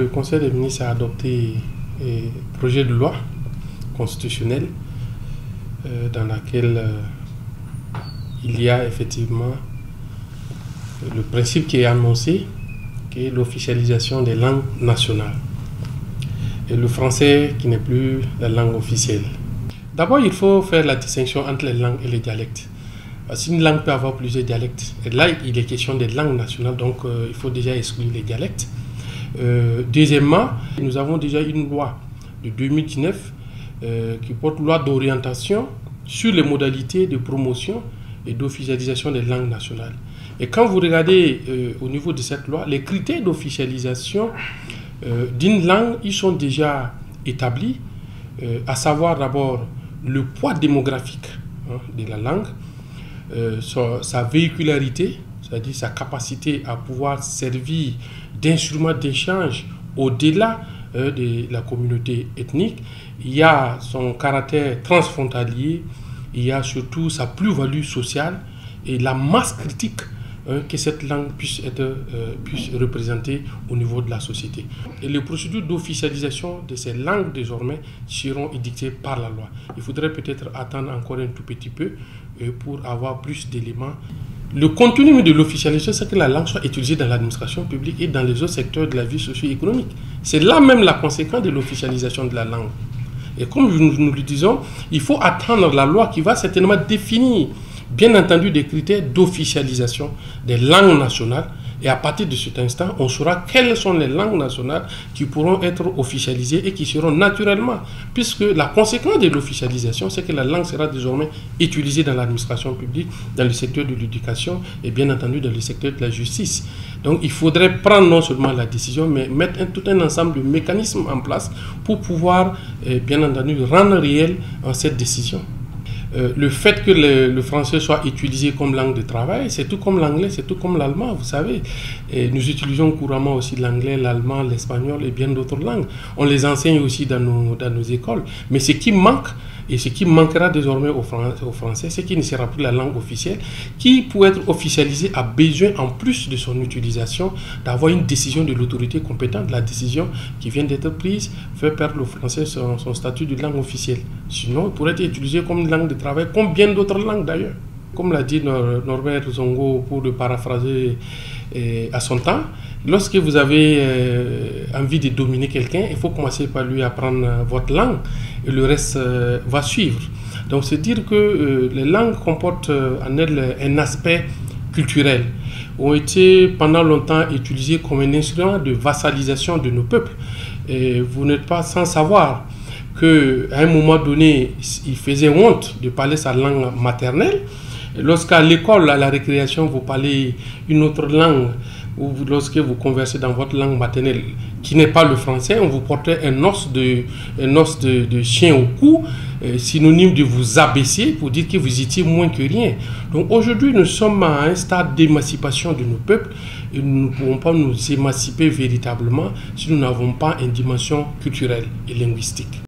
le Conseil des ministres a adopté un projet de loi constitutionnelle dans laquelle il y a effectivement le principe qui est annoncé, qui est l'officialisation des langues nationales. Et le français qui n'est plus la langue officielle. D'abord, il faut faire la distinction entre les langues et les dialectes. Parce qu'une langue peut avoir plusieurs dialectes. Et là, il est question des langues nationales, donc il faut déjà exclure les dialectes. Deuxièmement, nous avons déjà une loi de 2019 qui porte loi d'orientation sur les modalités de promotion et d'officialisation des langues nationales. Et quand vous regardez au niveau de cette loi, les critères d'officialisation d'une langue, ils sont déjà établis, à savoir d'abord le poids démographique de la langue, sa véhicularité, c'est-à-dire sa capacité à pouvoir servir d'instrument d'échange au-delà de la communauté ethnique. Il y a son caractère transfrontalier, il y a surtout sa plus-value sociale et la masse critique que cette langue puisse représenter au niveau de la société. Et les procédures d'officialisation de ces langues désormais seront édictées par la loi. Il faudrait peut-être attendre encore un tout petit peu pour avoir plus d'éléments. Le contenu de l'officialisation, c'est que la langue soit utilisée dans l'administration publique et dans les autres secteurs de la vie socio-économique. C'est là même la conséquence de l'officialisation de la langue. Et comme nous le disons, il faut attendre la loi qui va certainement définir, bien entendu, des critères d'officialisation des langues nationales. Et à partir de cet instant, on saura quelles sont les langues nationales qui pourront être officialisées et qui seront naturellement. Puisque la conséquence de l'officialisation, c'est que la langue sera désormais utilisée dans l'administration publique, dans le secteur de l'éducation et bien entendu dans le secteur de la justice. Donc il faudrait prendre non seulement la décision, mais mettre tout un ensemble de mécanismes en place pour pouvoir, bien entendu, rendre réelle cette décision. Le fait que le français soit utilisé comme langue de travail, c'est tout comme l'anglais, c'est tout comme l'allemand, vous savez. Et nous utilisons couramment aussi l'anglais, l'allemand, l'espagnol et bien d'autres langues. On les enseigne aussi dans nos écoles. Mais ce qui manque, et ce qui manquera désormais au français, c'est qu'il ne sera plus la langue officielle, qui, pour être officialisée, a besoin, en plus de son utilisation, d'avoir une décision de l'autorité compétente. La décision qui vient d'être prise fait perdre le français son statut de langue officielle. Sinon, il pourrait être utilisé comme une langue de travail, comme bien d'autres langues d'ailleurs. Comme l'a dit Norbert Zongo, pour le paraphraser à son temps, lorsque vous avez envie de dominer quelqu'un, il faut commencer par lui apprendre votre langue et le reste va suivre. Donc c'est dire que les langues comportent en elles un aspect culturel, ont été pendant longtemps utilisées comme un instrument de vassalisation de nos peuples. Et vous n'êtes pas sans savoir qu'à un moment donné, il faisait honte de parler sa langue maternelle. Lorsqu'à l'école, à la récréation, vous parlez une autre langue, ou lorsque vous conversez dans votre langue maternelle, qui n'est pas le français, on vous portait un os de chien au cou, synonyme de vous abaisser pour dire que vous étiez moins que rien. Donc aujourd'hui, nous sommes à un stade d'émancipation de nos peuples et nous ne pouvons pas nous émanciper véritablement si nous n'avons pas une dimension culturelle et linguistique.